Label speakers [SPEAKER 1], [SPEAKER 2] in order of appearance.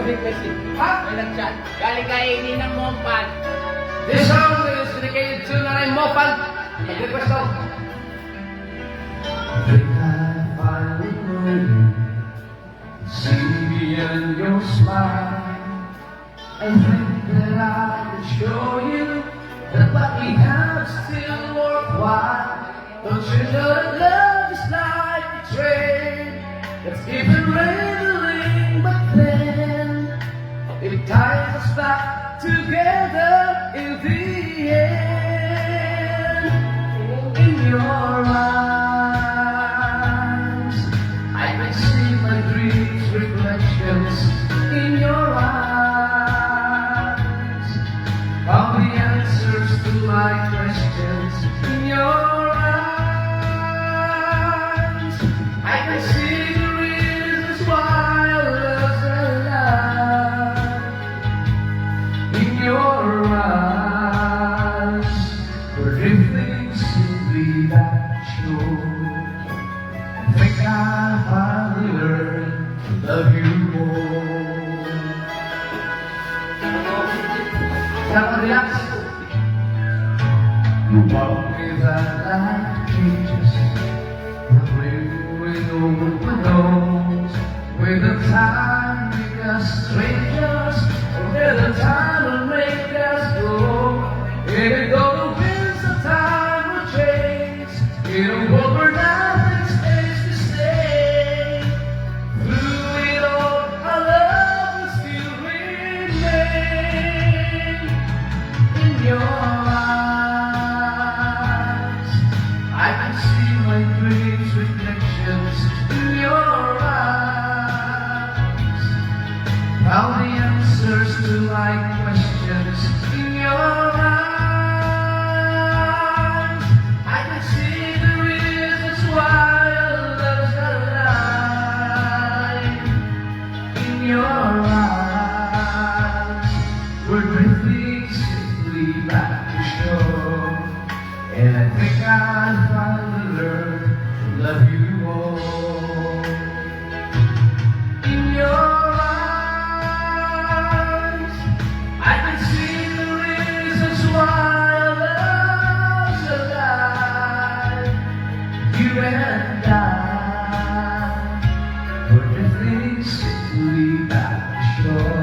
[SPEAKER 1] nag-request eh.
[SPEAKER 2] Ha?
[SPEAKER 1] May nag-chat. Galing kay Ninang Mompan.
[SPEAKER 2] This song is dedicated to Nanay Mopan. Nag-request daw. Think I finally know you. See me in your smile. I think that I can show you that what we have is still worthwhile. Don't you know that love is like a train that's even rattling, but then it ties us back together in the end. In your eyes, I can see my dreams, reflections in your eyes. All the answers to my questions in your eyes. I can see the reasons why love's alive. In your eyes, where everything simply that shore. I think I finally learned to love you more. Come relax. You walk with that light changes. With open windows, where the time make us strangers, or where the time will make us grow. Here go the winds of time will change, in a world where nothing stays the same. Through it all, our love will still remain. In your eyes, I can see my dreams, reflections in your eyes. Found the answers to my questions in your eyes. I can see the reasons why our love's alive. In your eyes, we're drifting simply back to shore. And I think I finally learned to love you more. In your eyes, I can see the reasons why our love's alive. You and I, we're drifting simply back to shore.